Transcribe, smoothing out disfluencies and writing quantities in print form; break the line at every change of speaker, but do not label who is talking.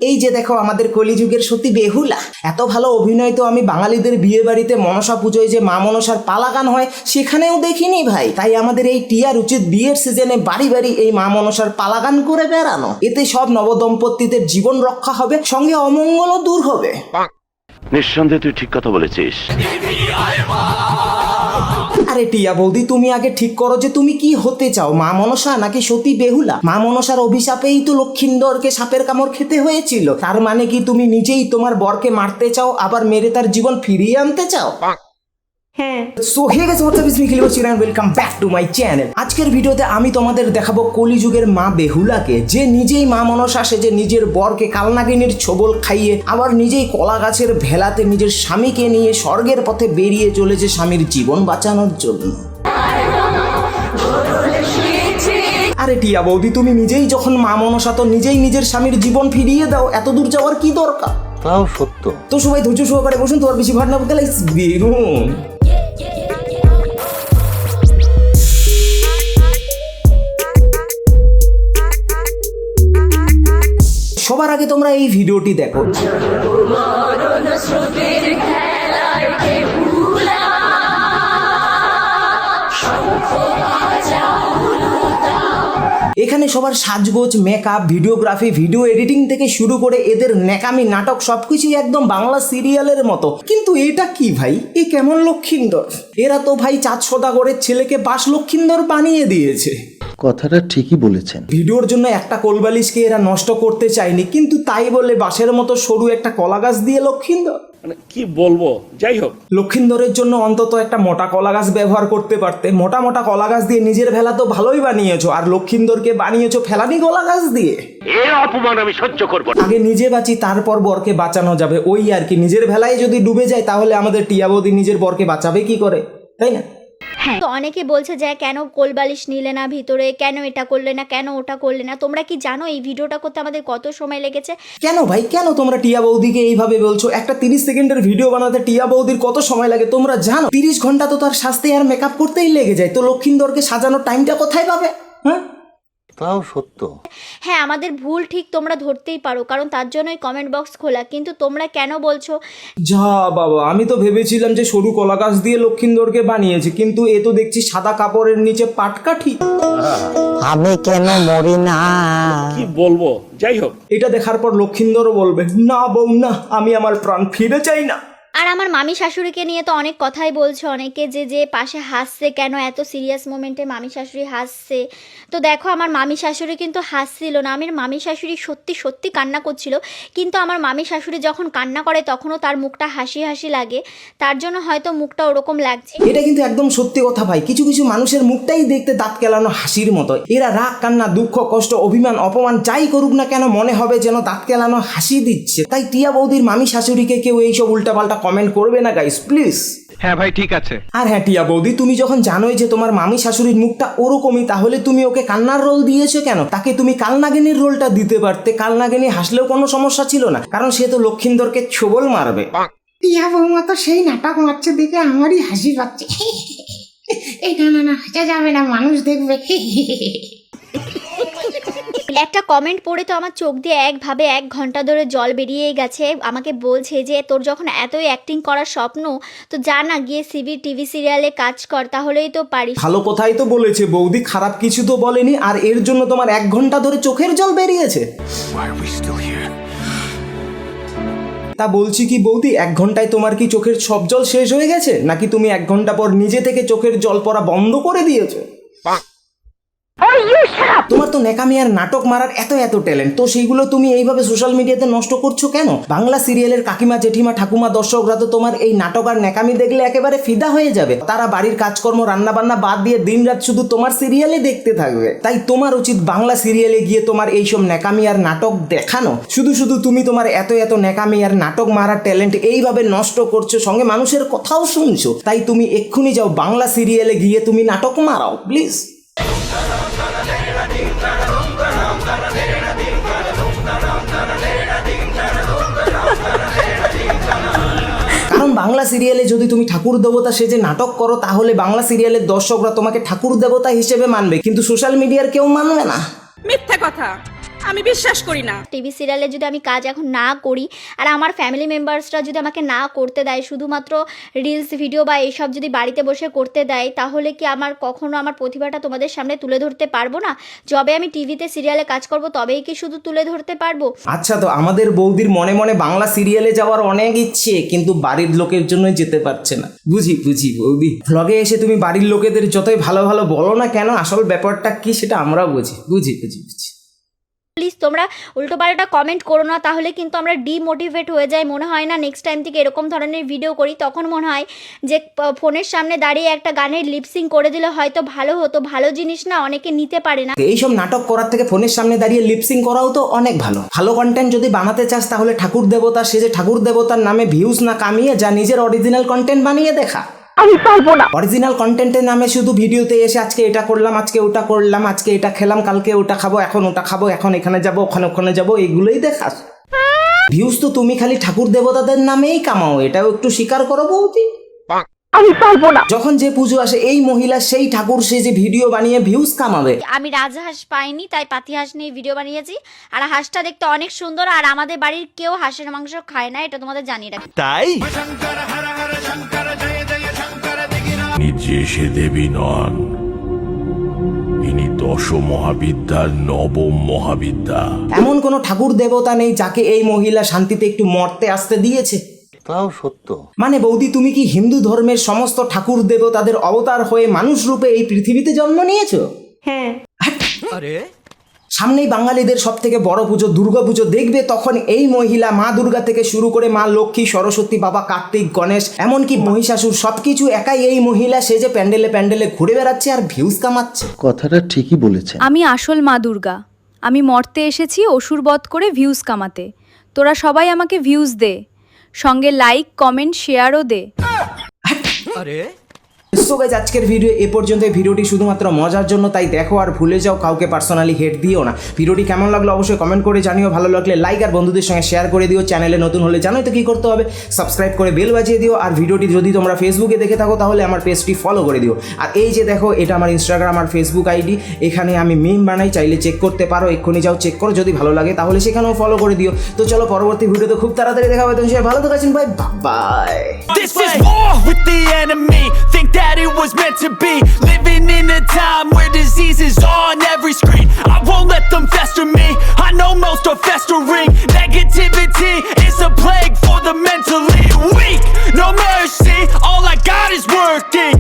এই যে দেখো আমাদের কলিযুগের সতী বেহুলা। এত ভালো অভিনয় তো আমি বাঙালিদের বিয়ে বাড়িতে মনসা পুজোয় যে মা মনসার পালা গান হয় সেখানেও দেখিনি ভাই। তাই আমাদের এই টিয়ার উচিত বিয়ের সিজনে বাড়ি বাড়ি এই মা মনসার পালা গান করে বেড়ানো। এতে সব নবদম্পতিদের জীবন রক্ষা হবে, সঙ্গে অমঙ্গলও দূর হবে।
নিঃসন্দেহে তুই ঠিক কথা বলেছিস।
আরে টিয়া বৌদি, তুমি আগে ঠিক করো যে তুমি কি হতে চাও, মা মনসা নাকি সতী বেহুলা? মা মনসার অভিশাপেই তো লক্ষিন্দরকে সাপের কামড় খেতে হয়েছিল। তার মানে কি তুমি নিজেই তোমার বরকে মারতে চাও, আবার মেরে তার জীবন ফিরিয়ে আনতে চাও? হ্যাঁ। So hey guys, what's up, it's me Khilibor Chiran, welcome back to my channel. আজকের ভিডিওতে আমি তোমাদের দেখাবো কলিযুগের মা বেহুলাকে, যে নিজেই মা মনসা সেজে নিজের বরকে কালনাগিনীর ছোবল খাইয়ে আবার নিজেই কলা গাছের ভেলাতে নিজের স্বামীকে নিয়ে স্বর্গের পথে বেরিয়ে চলেছে স্বামীর জীবন বাঁচানোর জন্য। আরে টিয়া বৌদি, তুমি নিজেই যখন মা মনসা, তো নিজেই নিজের স্বামীর জীবন ফিরিয়ে দাও, এত দূর যাওয়ার কি দরকার?
তাও সত্য।
তো সবাই ধৈর্য সহকারে বসুন, তোমার বেশি ভাট না বলতে লাইস বেরুন। সবার আগে তোমরা এই ভিডিওটি দেখো। এখানে সবার সাজগোজ, মেকআপ, ভিডিওগ্রাফি, ভিডিও এডিটিং থেকে শুরু করে এদের ন্যাকামি নাটক সবকিছুই একদম বাংলা সিরিয়ালের মতো। কিন্তু এটা কি ভাই, এ কেমন লক্ষিন্দর? এরা তো ভাই চাঁদ সদাগরের ছেলেকে বাস লক্ষিন্দর বানিয়ে দিয়েছে।
কথাটা ঠিকই বলেছেন।
ভিডিওর জন্য একটা কোলবালিশকে এরা নষ্ট করতে চায়নি, কিন্তু তাই বলে বাঁশের মতো সরু একটা কলা গাছ দিয়ে লক্ষিন্দর,
মানে কি বলবো, যাই হোক,
লক্ষিন্দরের জন্য অন্তত একটা মোটা কলা গাছ ব্যবহার করতে পারতে। মোটা মোটা কলা গাছ দিয়ে নিজের ভেলা তো ভালোই বানিয়েছো, আর লক্ষিন্দরকে বানিয়েছো ফেলানি কলা গাছ দিয়ে।
এর অপমান আমি সহ্য করবো না।
আগে নিজে বাঁচি, তারপর বরকে বাঁচানো যাবে, ওই আর কি। নিজের ভেলায় যদি ডুবে যায় তাহলে আমাদের টিয়া বৌদি নিজের বরকে বাঁচাবে কি করে, তাই না?
তো অনেকে বলছে যে কেন কোলবালিশ নিলে না ভিতরে, কেন এটা করলে না, কেন ওটা করলে না। তোমরা কি জানো এই ভিডিওটা করতে আমাদের কত সময় লেগেছে?
কেন ভাই, কেন তোমরা টিয়া বৌদিকে এইভাবে বলছো? একটা 30 সেকেন্ডের ভিডিও বানাতে টিয়া বৌদির কত সময় লাগে তোমরা জানো? 30 ঘন্টা তো তার সাজতে আর মেকআপ করতেই লেগে যায়, তো লক্ষিন্দরকে সাজানোর টাইমটা কোথায় পাবে? হ্যাঁ,
তাও সত্য।
হ্যাঁ, আমাদের ভুল ঠিক তোমরা ধরতেই পারো, কারণ তার জন্যই কমেন্ট বক্স খোলা। কিন্তু তোমরা কেন বলছো?
যা বাবা, আমি তো ভেবেছিলাম যে সরু কলা গাছ দিয়ে লক্ষিন্দরকে বানিয়েছে, কিন্তু এ তো দেখছি সাদা কাপড়ের নিচে পাটকাঠি।
আমি কেন মরি না?
কি বলবো, যাই হোক।
এটা দেখার পর লক্ষিন্দরও বলবে, না বউ না, আমি আমার প্রাণ ফিরে চাই না।
আর আমার মামি শাশুড়িকে নিয়ে তো অনেক কথাই বলছে অনেকে, যে পাশে হাসছে কেন, এত সিরিয়াস মোমেন্টে মামি শাশুড়ি হাসছে। তো দেখো, আমার মামি শাশুড়ি কিন্তু হাসছিল না, আমার মামি শাশুড়ি সত্যি সত্যি কান্না করছিল। কিন্তু আমার মামি শাশুড়ি যখন কান্না করে তখনও তার মুখটা হাসি হাসি লাগে, তার জন্য হয়তো মুখটা ওরকম লাগছে।
এটা কিন্তু একদম সত্যি কথা ভাই, কিছু কিছু মানুষের মুখটাই দেখতে দাঁত কেলানো হাসির মতো। এরা রাগ, কান্না, দুঃখ, কষ্ট, অভিমান, অপমান যাই করুক না কেন, মনে হবে যেন দাঁত কেলানো হাসি দিচ্ছে। তাই টিয়া বৌদির মামি শাশুড়িকে কেউ এইসব উল্টাপাল্টা কমেন্ট করবে না গাইস, প্লিজ।
হ্যাঁ ভাই, ঠিক আছে।
আর হ্যাঁ টিয়া বৌদি, তুমি যখন জানোই যে তোমার মামি শাশুড়ির মুখটা ওরকমই, তাহলে তুমি ওকে কান্নার রোল দিয়েছো কেন? তাকে তুমি কালনাগিনীর রোলটা দিতে পারতে। কালনাগিনী হাসলেও কোনো সমস্যা ছিল না, কারণ সে তো লক্ষিন্দরকে ছোবল মারবে।
টিয়া বৌমা তো সেই নাটক মারছে দেখে আমারই হাসি পাচ্ছে। এই না না, হাসা যাবে না, মানুষ দেখবে।
একটা কমেন্ট পড়ে তো আমার চোখ দিয়ে একভাবে 1 ঘন্টা ধরে জল বেরিয়ে গেছে। আমাকে বলছে যে তোর যখন এতই অ্যাক্টিং করার স্বপ্ন, তো যা না গিয়ে সিবি টিভি সিরিয়ালে কাজ কর, তাহলেই তো পারিস।
ভালো কথাই তো বলেছে বৌদি, খারাপ কিছু তো বলেনি। আর এর জন্য তোমার 1 ঘন্টা ধরে চোখের জল বেরিয়েছে। তা বলছি কি বৌদি, 1 ঘন্টায় তোমার কি চোখের সব জল শেষ হয়ে গেছে, নাকি তুমি 1 ঘন্টা পর নিজে থেকে চোখের জল পড়া বন্ধ করে দিয়েছো? তোমার তো নেকামি আর নাটক মারার এত এত ট্যালেন্ট, তো সেইগুলো তুমি এইভাবে সোশ্যাল মিডিয়াতে নষ্ট করছো কেন? বাংলা সিরিয়ালের কাকিমা, জেঠিমা, ঠাকুমা, দর্শকরা তো তোমার এই নাটক আর নেকামি দেখলে একেবারে ফিদা হয়ে যাবে। তারা বাড়ির কাজকর্ম, রান্না বান্না বাদ দিয়ে দিনরাত শুধু তোমার সিরিয়ালে দেখতে থাকবে। তাই তোমার উচিত বাংলা সিরিয়ালে গিয়ে তোমার এইসব নেকামি আর নাটক দেখানো। শুধু শুধু তুমি তোমার এত এত নেকামি আর নাটক মারার ট্যালেন্ট এইভাবে নষ্ট করছো, সঙ্গে মানুষের কথাও শুনছো। তাই তুমি এক্ষুনি যাও বাংলা সিরিয়ালে গিয়ে তুমি নাটক মারাও, প্লিজ। কারণ বাংলা সিরিয়ালে যদি তুমি ঠাকুর দেবতা সেজে নাটক করো, তাহলে বাংলা সিরিয়ালের দর্শকরা তোমাকে ঠাকুর দেবতা হিসেবে মানবে, কিন্তু সোশ্যাল মিডিয়ার কেউ মানবে না।
মিথ্যা কথা,
আমি বিশ্বাস করি না।
টিভি সিরিয়ালে যদি আমি কাজ এখন না করি আর আমার ফ্যামিলি মেম্বার্সরা যদি আমাকে না করতে দেয়, শুধুমাত্র রিলস ভিডিও বা এইসব যদি বাড়িতে বসে করতে দেয়, তাহলে কি আমার কখনো আমার প্রতিভাটা তোমাদের সামনে তুলে ধরতে পারবো না? যবে আমি টিভিতে সিরিয়ালে কাজ করব তবেই কি শুধু তুলে ধরতে পারবো?
আচ্ছা, তো আমাদের বৌদির মনে মনে বাংলা সিরিয়ালে যাওয়ার অনেক ইচ্ছে, কিন্তু বাড়ির লোকের জন্য যেতে পারছে না। বুঝি বৌদি, ভ্লগে এসে তুমি বাড়ির লোকেদের যতই ভালো ভালো বলো না কেন, আসল ব্যাপারটা কি সেটা আমরা বুঝি।
প্লিজ তোমরা উল্টোপাল্টা কমেন্ট করো না, তাহলে কিন্তু আমরা ডিমোটিভেট হয়ে যাই। মনে হয় না নেক্সট টাইম থেকে এরকম ধরনের ভিডিও করি, তখন মনে হয় যে ফোনের সামনে দাঁড়িয়ে একটা গানের লিপসিং করে দিলে হয়তো ভালো হতো। ভালো জিনিস না অনেকে নিতে পারে না।
এইসব নাটক করার থেকে ফোনের সামনে দাঁড়িয়ে লিপসিং করাও তো অনেক ভালো কন্টেন্ট যদি বানাতে চাস তাহলে ঠাকুর দেবতা সেজে ঠাকুর দেবতার নামে ভিউজ না কামিয়ে যা নিজের অরিজিনাল কন্টেন্ট বানিয়ে দেখা।
আমি পারবো না।
অরিজিনাল কন্টেন্টের নামে শুধু ভিডিওতে এসে আজকে এটা করলাম, আজকে ওটা করলাম, আজকে এটা খেলাম, কালকে ওটা খাবো, এখন ওটা খাবো, এখন এখানে যাবো, ওখানে যাবো, এইগুলোই দেখাস। ভিউজ তো তুমি খালি ঠাকুর দেবতাদের নামেই কামাও, এটাও একটু স্বীকার করো বৌদি।
আমি পারবো না।
যখন যে পুজো আসে এই মহিলা সেই ঠাকুর সেজে ভিডিও বানিয়ে ভিউজ কামাবে।
আমি রাজহাঁস পাইনি, তাই পাতি হাঁস নিয়ে ভিডিও বানিয়েছি। আর হাঁসটা দেখতে অনেক সুন্দর, আর আমাদের বাড়ির কেউ হাঁসের মাংস খায় না, এটা তোমাদের জানিয়ে রাখি।
তাই
যে সে দেবী নন, ইনি দশ মহাবিদ্যার নবম মহাবিদ্যা।
এমন কোনো ঠাকুর দেবতা নেই যাকে এই মহিলা শান্তিতে একটু মরতে আসতে দিয়েছে।
তাও সত্য।
মানে বৌদি, তুমি কি হিন্দু ধর্মের সমস্ত ঠাকুর দেবতাদের অবতার হয়ে মানুষ রূপে এই পৃথিবীতে জন্ম নিয়েছো?
হ্যাঁ।
সামনেই বাঙালিদের সব থেকে বড় পুজো দুর্গা পুজো, দেখবে তখন এই মহিলা মা দুর্গা থেকে শুরু করে মা লক্ষ্মী, সরস্বতী, বাবা কার্তিক, গণেশ, এমনকি মহিষাসুর সবকিছু একাই এই মহিলা সেজে প্যান্ডেলে ঘুরে বেড়াচ্ছে আর ভিউজ কামাচ্ছে।
কথাটা ঠিকই বলেছেন।
আমি আসল মা দুর্গা। আমি মর্তে এসেছি অসুর বধ করে ভিউজ কামাতে। তোরা সবাই আমাকে ভিউজ দে, সঙ্গে লাইক, কমেন্ট, শেয়ারও দে।
সো গাইস, আজকের ভিডিও এ পর্যন্ত। ভিডিওটি শুধুমাত্র মজার জন্য, তাই দেখো আর ভুলে যাও, কাউকে পার্সোনালি হেট দিও না। ভিডিওটি কেমন লাগলো অবশ্যই কমেন্ট করে জানিও। ভালো লাগলে লাইক আর বন্ধুদের সঙ্গে শেয়ার করে দিও। চ্যানেলে নতুন হলে জানোই তো কী করতে হবে, সাবস্ক্রাইব করে বেল বাজিয়ে দিও। আর ভিডিওটি যদি তোমরা ফেসবুকে দেখে থাকো তাহলে আমার পেজটি ফলো করে দিও। আর এই যে দেখো, এটা আমার ইনস্টাগ্রাম আর ফেসবুক আইডি, এখানে আমি মিম বানাই, চাইলে চেক করতে পারো, এক্ষুনি যাও চেক করো। যদি ভালো লাগে তাহলে সেখানেও ফলো করে দিও। তো চলো পরবর্তী ভিডিওতে খুব তাড়াতাড়ি দেখা হবে। তুমি সবাই ভালো থাকাছেন, ভাই, by.
This is war with the enemy. Think that it was meant to be. Living in a time where disease is on every screen. I won't let them fester me. I know most are festering. Negativity is a plague for the mentally weak. No mercy, all I got is working.